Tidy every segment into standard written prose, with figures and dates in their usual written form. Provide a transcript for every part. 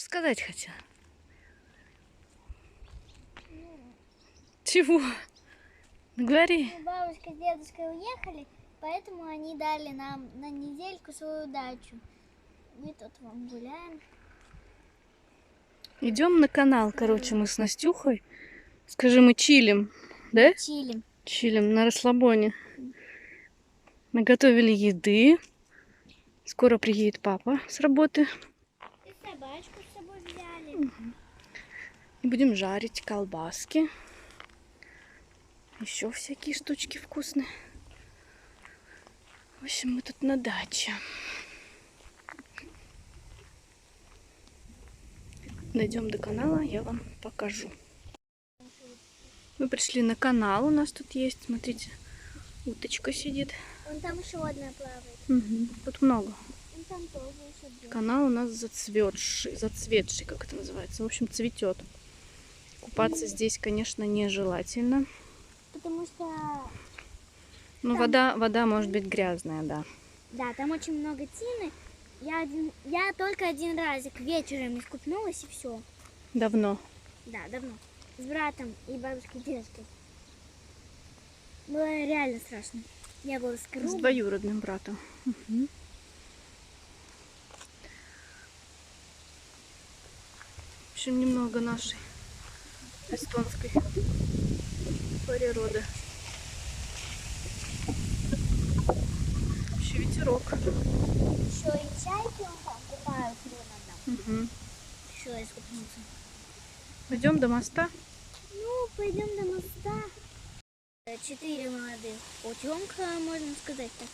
сказать хотела? Чего? Говори. Бабушка с дедушкой уехали, поэтому они дали нам на недельку свою дачу. Мы тут вон гуляем. Идем на канал, короче, мы с Настюхой. Скажи, мы чилим, да? Чилим. Чилим на расслабоне. Наготовили еды. Скоро приедет папа с работы. И собачку с собой взяли. И будем жарить колбаски. Еще всякие штучки вкусные. В общем, мы тут на даче. Дойдем до канала, я вам покажу. Мы пришли на канал, у нас тут есть, смотрите, уточка сидит. Вон там еще одна плавает. Угу. Тут много. Вон там тоже еще две. Канал у нас зацветший, как это называется. В общем, цветет. Купаться здесь, конечно, нежелательно. Потому что... Но вода может быть грязная, да. Да, там очень много тины. Я только один разик вечером искупнулась и все. Давно. Да, давно. С братом и бабушкой и дедушкой. Было реально страшно. Я была с С кругом. двоюродным братом. Угу. В общем, немного нашей эстонской природы. Еще ветерок. Еще и чайки вон там купаются вон одна. Угу. Еще искупнуться. Пойдем до моста. Ну, пойдем до моста. 4 молодых утенка, можно сказать так.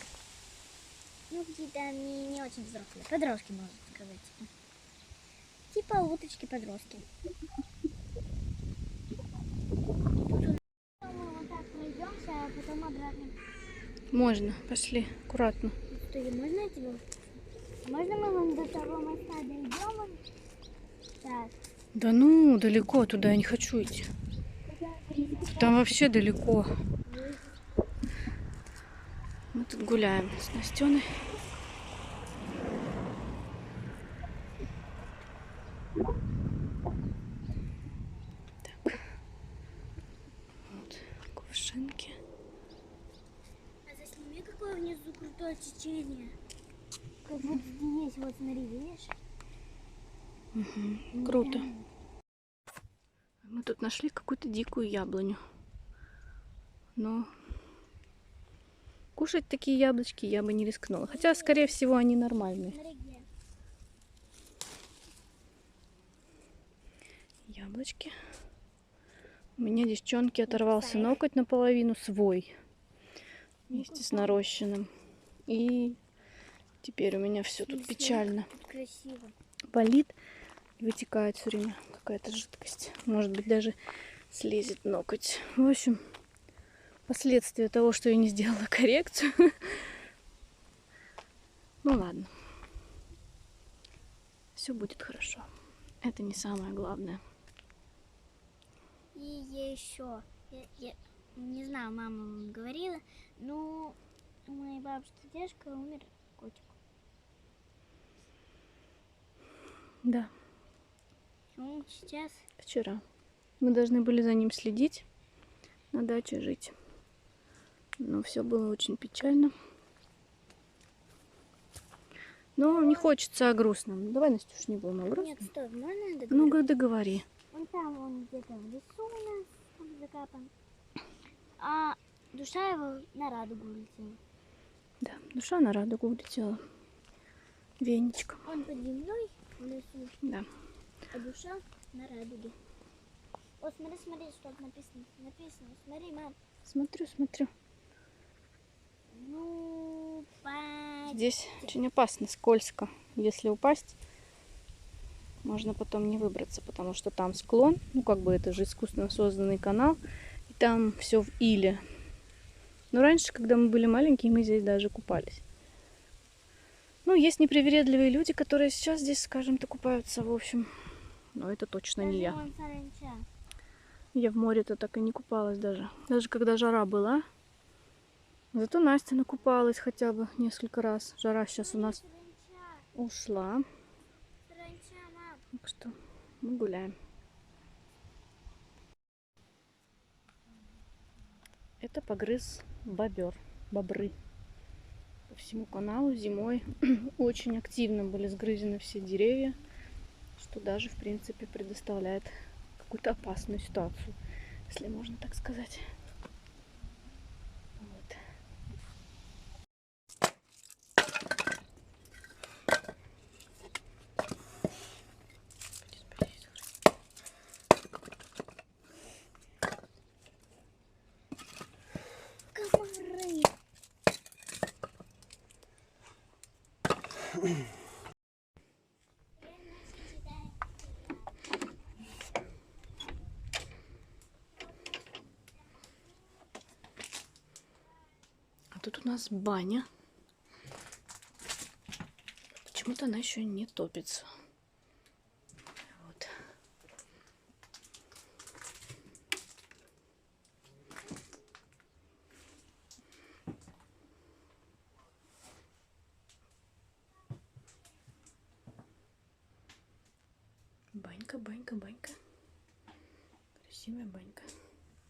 Ну, какие-то они не очень взрослые. Подростки, можно сказать. Типа уточки подростки. Мы вот так пройдемся, а потом обратно. Можно. Пошли. Аккуратно. Что, можно я тебя? А можно мы вон до того моста дойдем? Так. Да ну, далеко туда я не хочу идти. Там вообще далеко. Мы тут гуляем с Настеной. Так. Вот кувшинки. А засними, какое внизу крутое течение. Как вот здесь, вот смотри, видишь? Угу. Круто. Мы тут нашли какую-то дикую яблоню. Но кушать такие яблочки я бы не рискнула. Хотя, скорее всего, они нормальные. Яблочки. У меня, девчонки, оторвался ноготь наполовину свой. Вместе с нарощенным. И теперь у меня все тут печально. Красиво. Болит. Вытекает все время какая-то жидкость. Может быть, даже слезет ноготь. В общем, последствия того, что я не сделала коррекцию. Ну ладно. Все будет хорошо. Это не самое главное. И еще, я не знаю, мама вам говорила, но у моей бабушки дедушка умер котик. Да. Он сейчас... Вчера. Мы должны были за ним следить, на даче жить. Но все было очень печально. Но не хочется о грустном. Давай, Настюш, не будем о грустном. Нет, стой, можно договорить? Ну-ка, договори. Он там, он где-то в лесу у нас там закапан. А душа его на радугу улетела. Да, душа на радугу улетела. Венечком. Он под землей в лесу, Да. а душа на радуге. О, смотри, смотри, что тут написано. Написано, смотри, мам. Смотрю, смотрю. Ну, Здесь очень опасно, скользко. Если упасть, можно потом не выбраться, потому что там склон. Ну, как бы это же искусственно созданный канал. И там все в иле. Но раньше, когда мы были маленькие, мы здесь даже купались. Ну, есть непривередливые люди, которые сейчас здесь, скажем, то купаются, в общем. Но это точно не я. Я в море-то так и не купалась даже. Даже когда жара была. Зато Настя накупалась хотя бы несколько раз. Жара сейчас у нас ушла. Так что мы гуляем. Это погрыз бобры. По всему каналу зимой очень активно были сгрызены все деревья, что даже, в принципе, предоставляет какую-то опасную ситуацию, если можно так сказать. Вот. Комары. А тут у нас баня. Почему-то она еще не топится. Вот. Банька, банька, банька. Красивая банька.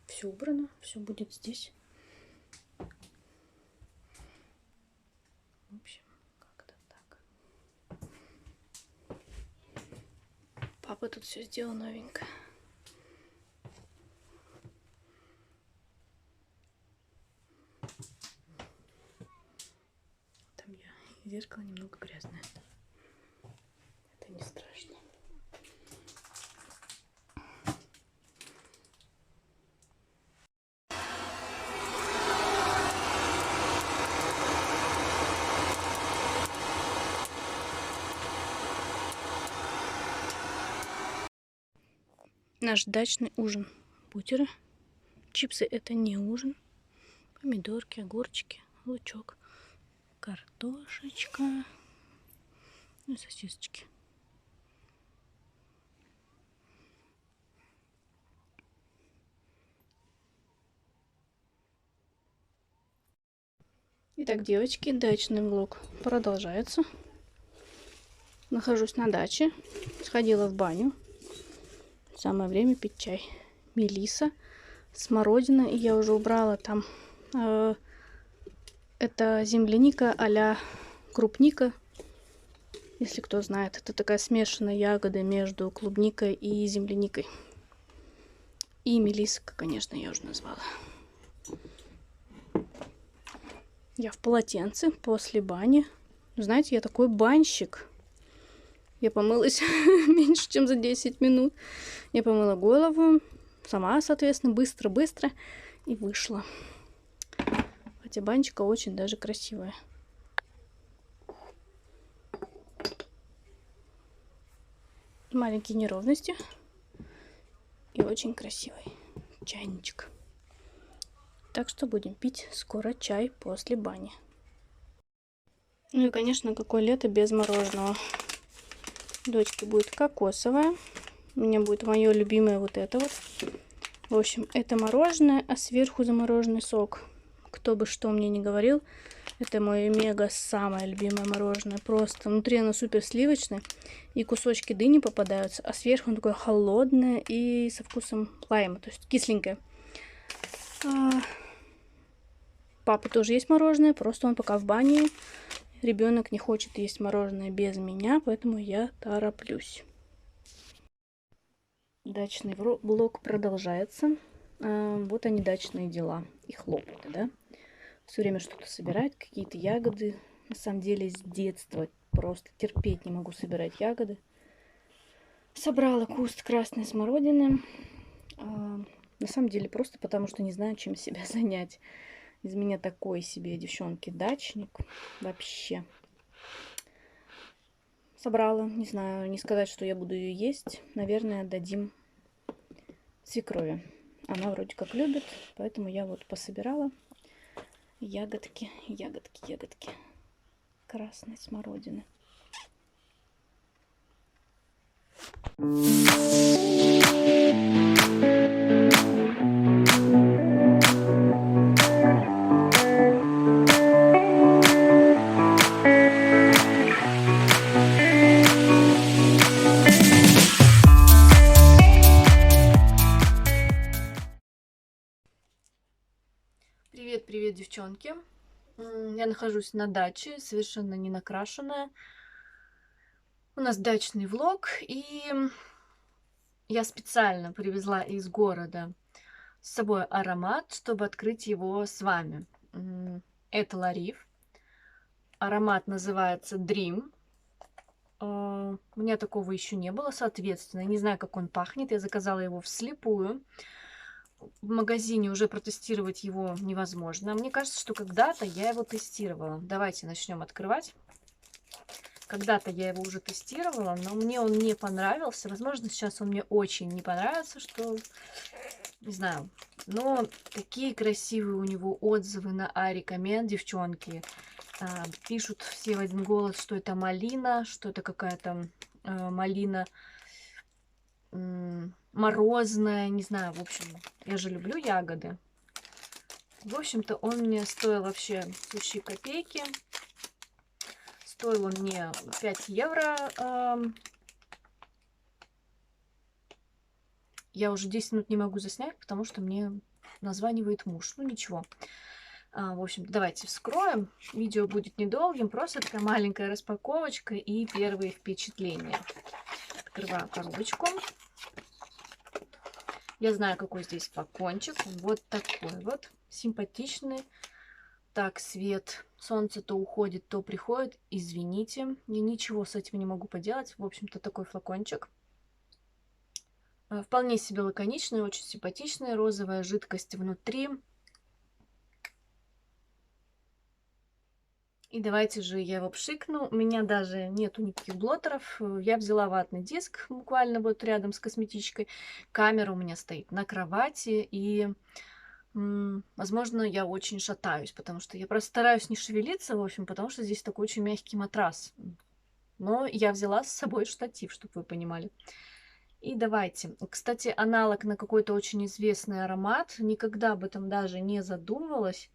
Все убрано, все будет здесь. В общем, как-то так. Папа тут все сделал новенько. Там я. Зеркало немного грязное. Это не страшно. Наш дачный ужин. Бутеры. Чипсы это не ужин. Помидорки, огурчики, лучок, картошечка, ну и сосисочки. Итак, девочки, дачный влог продолжается. Нахожусь на даче. Сходила в баню. Самое время пить чай. Мелиса, смородина. И я уже убрала там. Это земляника а-ля крупника. Если кто знает. Это такая смешанная ягода между клубникой и земляникой. И мелиска, конечно, я уже назвала. Я в полотенце после бани. Знаете, я такой банщик. Я помылась меньше, чем за 10 минут. Я помыла голову. Сама, соответственно, быстро-быстро. И вышла. Хотя банечка очень даже красивая. Маленькие неровности. И очень красивый чайничек. Так что будем пить скоро чай после бани. Ну и, конечно, какое лето без мороженого. Дочке будет кокосовое. У меня будет мое любимое вот это вот. В общем, это мороженое, а сверху замороженный сок. Кто бы что мне ни говорил, это мое мега самое любимое мороженое. Просто внутри оно супер сливочное. И кусочки дыни попадаются, а сверху оно такое холодное и со вкусом лайма, то есть кисленькое. Папа тоже есть мороженое, просто он пока в бане. Ребенок не хочет есть мороженое без меня, поэтому я тороплюсь. Дачный влог продолжается. Вот они, дачные дела и хлопоты, да. Все время что-то собирать, какие-то ягоды. На самом деле с детства просто терпеть не могу собирать ягоды. Собрала куст красной смородины. На самом деле просто потому, что не знаю, чем себя занять. Из меня такой себе, девчонки, дачник. Вообще. Собрала. Не знаю, не сказать, что я буду ее есть. Наверное, отдадим свекрови. Она вроде как любит. Поэтому я вот пособирала ягодки, ягодки, ягодки красной смородины. Привет, привет, девчонки. Я нахожусь на даче, совершенно не накрашенная. У нас дачный влог, и я специально привезла из города с собой аромат, чтобы открыть его с вами. Это Лариф. Аромат называется Dream. У меня такого еще не было, соответственно. Я не знаю, как он пахнет. Я заказала его вслепую. В магазине уже протестировать его невозможно. Мне кажется, что когда-то я его тестировала. Давайте начнем открывать. Когда-то я его уже тестировала, но мне он не понравился. Возможно, сейчас он мне очень не понравится, что... Не знаю. Но такие красивые у него отзывы на iRecommend, девчонки. Пишут все в один голос, что это малина, что это какая-то малина морозная, не знаю, в общем, я же люблю ягоды. В общем-то, он мне стоил вообще сущие копейки. Стоил он мне 5 евро. Я уже 10 минут не могу заснять, потому что мне названивает муж. Ну, ничего. В общем, давайте вскроем. Видео будет недолгим, просто такая маленькая распаковочка и первые впечатления. Открываю коробочку. Я знаю, какой здесь флакончик. Вот такой вот. Симпатичный. Так, свет. Солнце то уходит, то приходит. Извините. Я ничего с этим не могу поделать. В общем-то, такой флакончик. Вполне себе лаконичный, очень симпатичный. Розовая жидкость внутри. И давайте же я его пшикну. У меня даже нету никаких блоттеров. Я взяла ватный диск буквально вот рядом с косметичкой. Камера у меня стоит на кровати. И, возможно, я очень шатаюсь, потому что я просто стараюсь не шевелиться, в общем, потому что здесь такой очень мягкий матрас. Но я взяла с собой штатив, чтобы вы понимали. И давайте. Кстати, аналог на какой-то очень известный аромат. Никогда об этом даже не задумывалась.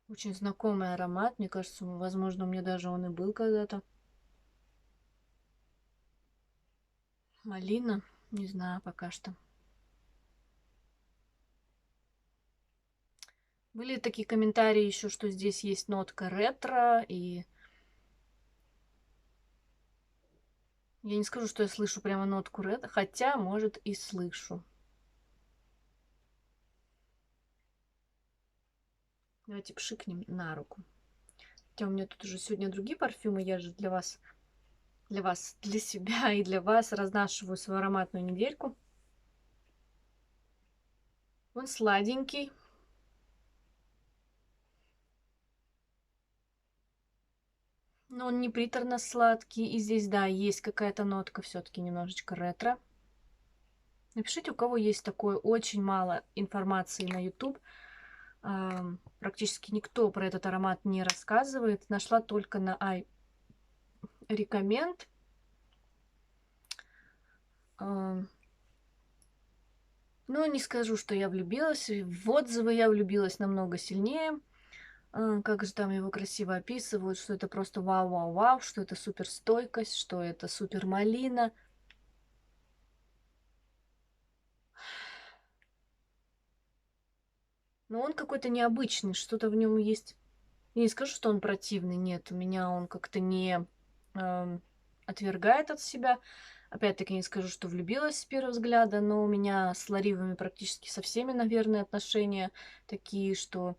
Очень знакомый аромат. Мне кажется, возможно, у меня даже он и был когда-то. Малина. Не знаю пока что. Были такие комментарии еще, что здесь есть нотка ретро. И я не скажу, что я слышу прямо нотку ретро. Хотя, может, и слышу. Давайте пшикнем на руку. Хотя у меня тут уже сегодня другие парфюмы. Я же для вас, для себя и для вас разнашиваю свою ароматную недельку. Он сладенький. Но он не приторно-сладкий. И здесь, да, есть какая-то нотка все-таки немножечко ретро. Напишите, у кого есть такое. Очень мало информации на YouTube. Практически никто про этот аромат не рассказывает. Нашла только на iRecommend. Ну, не скажу, что я влюбилась. В отзывы я влюбилась намного сильнее. Как же там его красиво описывают, что это просто вау-вау-вау, что это супер стойкость, что это супер малина. Но он какой-то необычный, что-то в нем есть. Я не скажу, что он противный, нет, у меня он как-то не отвергает от себя. Опять-таки не скажу, что влюбилась с первого взгляда, но у меня с ларивами практически со всеми, наверное, отношения такие, что...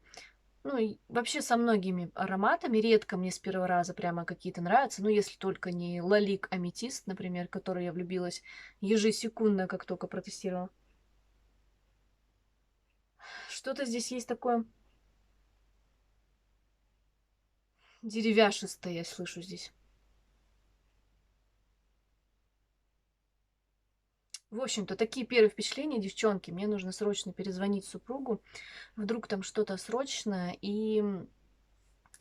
Ну, и вообще со многими ароматами. Редко мне с первого раза прямо какие-то нравятся. Ну, если только не Лалик Аметист, например, в который я влюбилась ежесекундно, как только протестировала. Что-то здесь есть такое деревяшистое, я слышу здесь. В общем-то, такие первые впечатления, девчонки. Мне нужно срочно перезвонить супругу. Вдруг там что-то срочное. И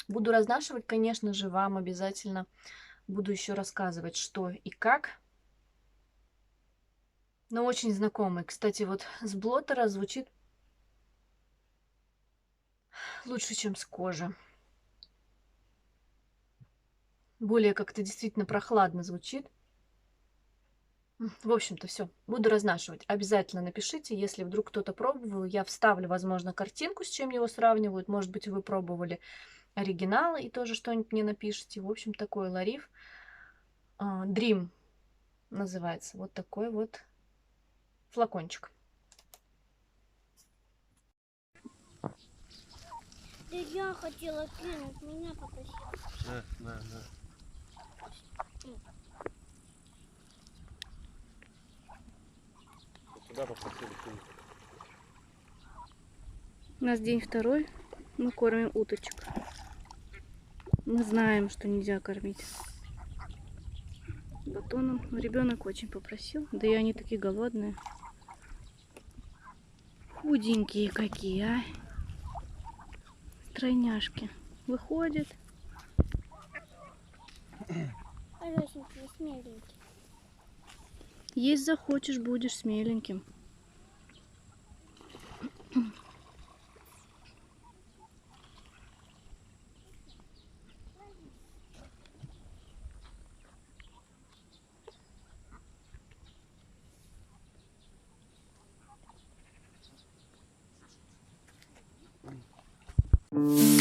буду разнашивать, конечно же, вам обязательно буду еще рассказывать, что и как. Но очень знакомый. Кстати, вот с блоттера звучит лучше, чем с кожи. более как-то действительно прохладно звучит. В общем-то, все. Буду разнашивать. Обязательно напишите, если вдруг кто-то пробовал. Я вставлю, возможно, картинку, с чем его сравнивают. Может быть, вы пробовали оригинал и тоже что-нибудь мне напишите. В общем, такой лариф. Dream называется. Вот такой вот флакончик. Да я хотела кинуть, меня попросила. На. Туда попросили кинуть. У нас день второй. Мы кормим уточек. Мы знаем, что нельзя кормить батоном. Ребенок очень попросил. Да и они такие голодные. Худенькие какие, а. Стройняшки. Выходят. Хорошенькие, смеленькие. Есть захочешь, будешь смеленьким. Mm.